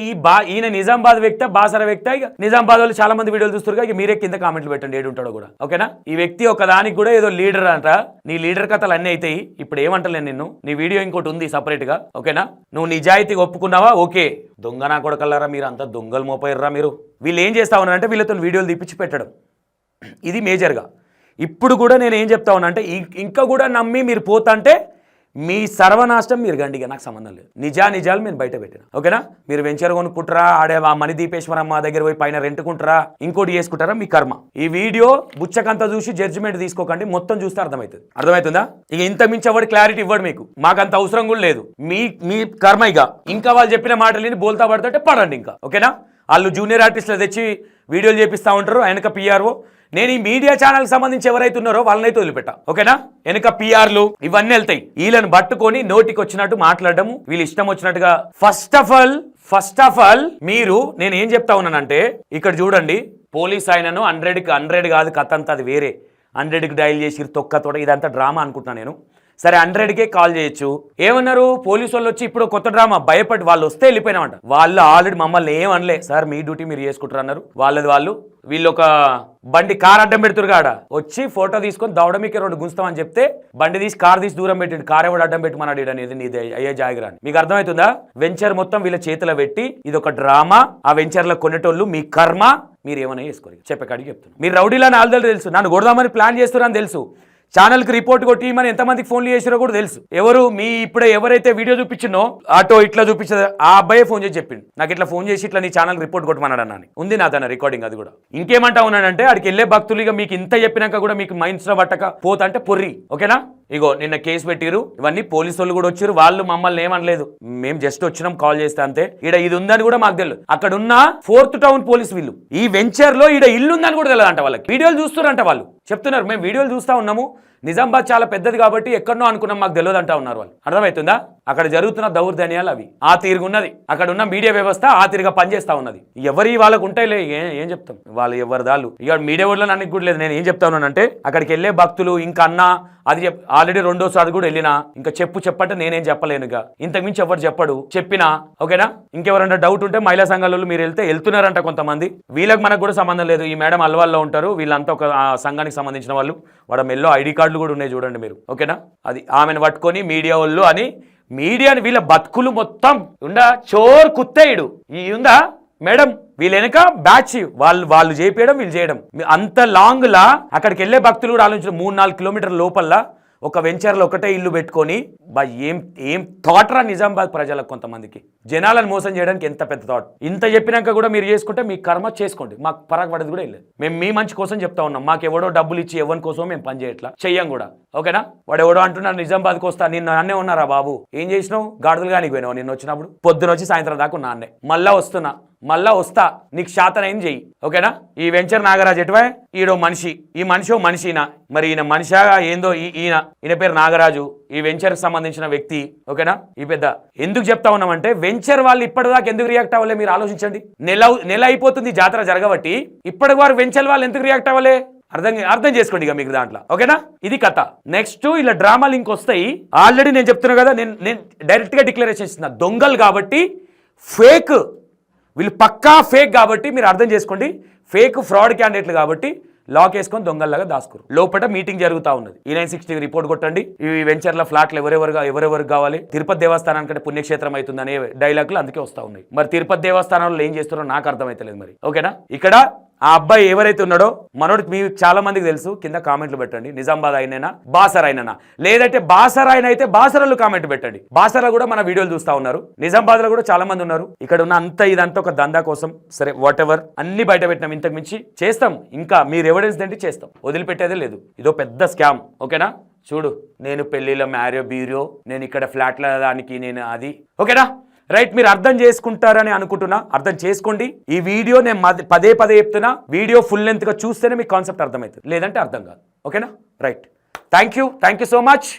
ఈయన నిజామాబాద్ వ్యక్తి, బాసరా వ్యక్తి. ఇక నిజామాబాద్ వాళ్ళు చాలా మంది వీడియోలు చూస్తారు. ఇక మీరే కింద కామెంట్లు పెట్టండి ఏడుంటాడో కూడా. ఓకేనా? ఈ వ్యక్తి ఒకదానికి కూడా ఏదో లీడర్ అంట. నీ లీడర్ కథలు అన్నీ అవుతాయి. ఇప్పుడు ఏమంటలేను నిన్ను. నీ వీడియో ఇంకోటి ఉంది సపరేట్ గా. ఓకేనా? నువ్వు నిజాయితీగా ఒప్పుకున్నావా? ఓకే. దొంగ నా కొడకల్లారా మీరు, అంతా దొంగలు మోపోయారా మీరు. వీళ్ళు ఏం చేస్తా ఉన్నారంటే వీళ్ళతో వీడియోలు తీపిచ్చి పెట్టడం. ఇది మేజర్గా. ఇప్పుడు కూడా నేను ఏం చెప్తా ఉన్నా అంటే ఇంకా కూడా నమ్మి మీరు పోతాంటే మీ సర్వనాశనం మీరు గండిగా, నాకు సంబంధం లేదు. నిజాలు నేను బయట పెట్టిన. ఓకేనా? మీరు వెంచర్ కొనుక్కుంటారా, ఆడే మణిదీపేశ్వరమ్మ దగ్గర పోయి పైన రెంట్కుంటారా, ఇంకోటి చేసుకుంటారా, మీ కర్మ. ఈ వీడియో బుచ్చకంతా చూసి జడ్జిమెంట్ తీసుకోకండి. మొత్తం చూస్తే అర్థమవుతుందా? ఇక ఇంత మించి ఎవరు క్లారిటీ ఇవ్వడు మీకు. మాకంత అవసరం కూడా లేదు. మీ కర్మ. ఇక ఇంకా వాళ్ళు చెప్పిన మాటలు బోల్తా పడుతుంటే పడండి ఇంకా. ఓకేనా? వాళ్ళు జూనియర్ ఆర్టిస్టులు తెచ్చి వీడియోలు చేపిస్తూ ఉంటారు. వెనక పిఆర్ఓ. నేను ఈ మీడియా ఛానల్కి సంబంధించి ఎవరైతే ఉన్నారో వాళ్ళనైతే వదిలిపెట్టా. ఓకేనా? వెనక పిఆర్లు ఇవన్నీ వెళ్తాయి. వీళ్ళని పట్టుకొని నోటికి వచ్చినట్టు మాట్లాడము, వీళ్ళు ఇష్టం వచ్చినట్టుగా. ఫస్ట్ ఆఫ్ ఆల్ మీరు నేను ఏం చెప్తా ఉన్నానంటే ఇక్కడ చూడండి. పోలీస్ ఆయనను 100 కాదు కథ అంతా, అది వేరే. 100కి డైల్ చేసి తొక్క తోట ఇదంతా డ్రామా అనుకుంటున్నాను నేను. సరే 100కే కాల్ చేయొచ్చు. ఏమన్నారు పోలీసు వాళ్ళు వచ్చి ఇప్పుడు కొత్త డ్రామా భయపడి వాళ్ళు వస్తే వెళ్ళిపోయినామంట. వాళ్ళు ఆల్రెడీ మమ్మల్ని ఏం అనలే, సార్ మీ డ్యూటీ మీరు చేసుకుంటారు అన్నారు. వాళ్ళు వీళ్ళు ఒక బండి కార్ అడ్డం పెడుతురు కాడ వచ్చి ఫోటో తీసుకొని దౌడమికి 2 గుంచుతామని చెప్తే బండి తీసి కార్ తీసి దూరం పెట్టిండు. కార్ ఎవడు అడ్డం పెట్టమన్నాడు అనేది నీది అయ్యే జాగ్రత్త. మీకు అర్థమవుతుందా? వెంచర్ మొత్తం వీళ్ళ చేతిలో పెట్టి ఇది ఒక డ్రామా. ఆ వెంచర్లో కొనేటోళ్ళు మీ కర్మ, మీరు ఏమైనా చేసుకోరు. చెప్పకాడికి చెప్తున్నా. మీరు రౌడీలని ఆల్రెడీ తెలుసు, నన్ను కొడదామని ప్లాన్ చేస్తున్నారని తెలుసు. ఛానల్కి రిపోర్ట్ కొట్టి మన ఎంతమందికి ఫోన్లు చేసిరో కూడా తెలుసు. ఎవరు మీ ఇప్పుడే ఎవరైతే వీడియో చూపించినో ఆటో ఇట్లా చూపించదు ఆ అబ్బాయి ఫోన్ చేసి చెప్పిండు నాకు, ఇట్లా ఫోన్ చేసి ఇట్లా నీ ఛానల్ రిపోర్ట్ కొట్టమన్నాడు అన్న. ఉంది నా తన రికార్డింగ్. అది కూడా ఇంకేమంటా ఉన్నాడంటే ఆడికి వెళ్ళే భక్తులుగా మీకు ఇంత చెప్పినాక కూడా మీకు మైండ్స్లో పట్టక పోతంటే పొర్రి. ఓకేనా? ఇగో నిన్న కేసు పెట్టిరు, ఇవన్నీ పోలీసు వాళ్ళు కూడా వచ్చారు. వాళ్ళు మమ్మల్ని ఏమనలేదు, మేము జస్ట్ వచ్చినాం కాల్ చేస్తే అంతే. ఈడ ఇది ఉందని కూడా మాకు తెలియదు. అక్కడ ఉన్న 4th టౌన్ పోలీసు వీళ్ళు ఈ వెంచర్ లో ఈడ ఇల్లు ఉందని కూడా తెలియదు అంట. వాళ్ళకి వీడియోలు చూస్తున్నారంట. వాళ్ళు చెప్తున్నారు మేము వీడియోలు చూస్తా ఉన్నాము, నిజామాబాద్ చాలా పెద్దది కాబట్టి ఎక్కడనో అనుకున్నాం, మాకు తెలియదు అంటా ఉన్నారు వాళ్ళు. అర్థమవుతుందా? అక్కడ జరుగుతున్న దౌర్జన్యాలు అవి ఆ తీరుగున్నది. అక్కడ ఉన్న మీడియా వ్యవస్థ ఆ తీరుగా పనిచేస్తా ఉన్నది. ఎవరి వాళ్ళకు ఉంటాయిలే, ఏం చెప్తాం, వాళ్ళు ఎవరి దాళ్ళు. ఇక మీడియా వాళ్ళు నన్ను కూడా లేదు. నేను ఏం చెప్తా ఉన్నానంటే అక్కడికి వెళ్ళే భక్తులు ఇంకా అన్న అది ఆల్రెడీ 2వ కూడా వెళ్ళినా ఇంకా చెప్పంటే నేనేం చెప్పలేను. ఇక ఇంతకుమించి ఎవరు చెప్పడు, చెప్పినా. ఓకేనా? ఇంకెవరైనా డౌట్ ఉంటే మహిళా సంఘాలలో మీరు వెళ్తున్నారంట కొంతమంది. వీళ్ళకి మనకు కూడా సంబంధం లేదు. ఈ మేడం అల్వాల్లో ఉంటారు, వీళ్ళంతా ఒక సంఘానికి సంబంధించిన వాళ్ళు. వాడ మెల్లో ఐడి కార్డులు కూడా ఉన్నాయి చూడండి మీరు. ఓకేనా? అది ఆమెను పట్టుకొని మీడియా వాళ్ళు అని మీడియాని వీళ్ళ బతుకులు మొత్తం ఉండా చోర్ కుత్తేయుడు ఈ ఉందా మేడం. వీళ్ళ వెనక బ్యాచ్ వాళ్ళు చేపించడం వీళ్ళు చేయడం. అంత లాంగ్ లా అక్కడికి వెళ్ళే భక్తులు కూడా ఆలోచించిన 3-4 కిలోమీటర్ల లోపల ఒక వెంచర్లో ఒకటే ఇల్లు పెట్టుకొని ఏం థాట్ రా నిజామాబాద్ ప్రజలకు. కొంతమందికి జనాలను మోసం చేయడానికి ఎంత పెద్ద థాట్. ఇంత చెప్పినాక కూడా మీరు చేసుకుంటే మీ కర్మ చేసుకోండి, మాకు పరాకు పడేది కూడా వెళ్ళలేదు. మేము మీ మంచి కోసం చెప్తా ఉన్నాం. మాకు ఎవడో డబ్బులు ఇచ్చి ఎవరి కోసం మేము పని చేయట్లా, చెయ్యం కూడా. ఓకేనా? వాడు ఎవడో అంటున్నాడు నిజామాబాద్కి వస్తా, నిన్న అన్నే ఉన్నారా బాబు, ఏం చేసినావు, గాడుదలు కానీ పోయినావు నిన్న వచ్చినప్పుడు, పొద్దున వచ్చి సాయంత్రం దాకా ఉన్నా అన్నే, మళ్ళా వస్తా, నీకు శాతనైంది చెయ్యి. ఓకేనా? ఈ వెంచర్ నాగరాజు ఎటువా, ఈడో మనిషి, ఈ మనిషి మనిషినా, మరి ఈయన మనిషా ఏందో, ఈయన పేరు నాగరాజు, ఈ వెంచర్ కి సంబంధించిన వ్యక్తి. ఓకేనా? ఈ పెద్ద ఎందుకు చెప్తా ఉన్నామంటే వెంచర్ వాళ్ళు ఇప్పటిదాకా ఎందుకు రియాక్ట్ అవ్వలే మీరు ఆలోచించండి. నెల అయిపోతుంది జాతర జరగబట్టి, ఇప్పటి వారు వెంచర్ వాళ్ళు ఎందుకు రియాక్ట్ అవ్వలే అర్థం చేసుకోండి ఇక మీకు దాంట్లో. ఓకేనా? ఇది కథ. నెక్స్ట్ ఇలా డ్రామాలు ఇంకొస్తాయి. ఆల్రెడీ నేను చెప్తున్నా కదా, నేను డైరెక్ట్ గా డిక్లరేషన్ ఇస్తున్నా, దొంగలు కాబట్టి, ఫేక్ వీళ్ళు పక్కా ఫేక్ కాబట్టి మీరు అర్థం చేసుకోండి. ఫేక్ ఫ్రాడ్ క్యాండిడేట్లు కాబట్టి లాక్ వేసుకొని దొంగల్లాగా దాచుకోరు. లోపల మీటింగ్ జరుగుతూ ఉన్నది. E960 రిపోర్ట్ కొట్టండి. ఈ వెంచర్ల ఫ్లాట్లు ఎవరెవరు కావాలి, తిరుపతి దేవస్థానానికంటే పుణ్యక్షేత్రం అవుతుంది అనే డైలాగులు అందుకే వస్తూ ఉన్నాయి. మరి తిరుపతి దేవస్థానంలో ఏం చేస్తున్నారో నాకు అర్థమైతలేదు మరి. ఓకేనా? ఇక్కడ ఆ అబ్బాయి ఎవరైతే ఉన్నాడో మనోడు మీకు చాలా మందికి తెలుసు, కింద కామెంట్లు పెట్టండి. నిజామాబాద్ అయినా బాసర్ అయినా, లేదంటే బాసర్ అయినా అయితే బాసరలు కామెంట్ పెట్టండి. బాసర కూడా మన వీడియోలు చూస్తూ ఉన్నారు. నిజామాబాద్ లో కూడా చాలా మంది ఉన్నారు. ఇక్కడ ఉన్న ఇదంతా ఒక దందా కోసం. సరే వాట్ ఎవర్, అన్ని బయట పెట్టినాం. ఇంతకు మించి చేస్తాం. ఇంకా మీరు ఎవిడెన్స్ దంటే చేస్తాం, వదిలిపెట్టేదే లేదు. ఇదో పెద్ద స్కామ్. ఓకేనా? చూడు, నేను పెళ్లిలో మ్యారియో బ్యూరో, నేను ఇక్కడ ఫ్లాట్ల దానికి నేను అది. ఓకేనా? రైట్, మీరు అర్థం చేసుకుంటారని అనుకుంటున్నా. అర్థం చేసుకోండి. ఈ వీడియో నేను పదే చెప్తున్నా, వీడియో ఫుల్ లెంత్ గా చూస్తేనే మీకు కాన్సెప్ట్ అర్థమవుతుంది, లేదంటే అర్థం కాదు. ఓకేనా? Right, thank you so much.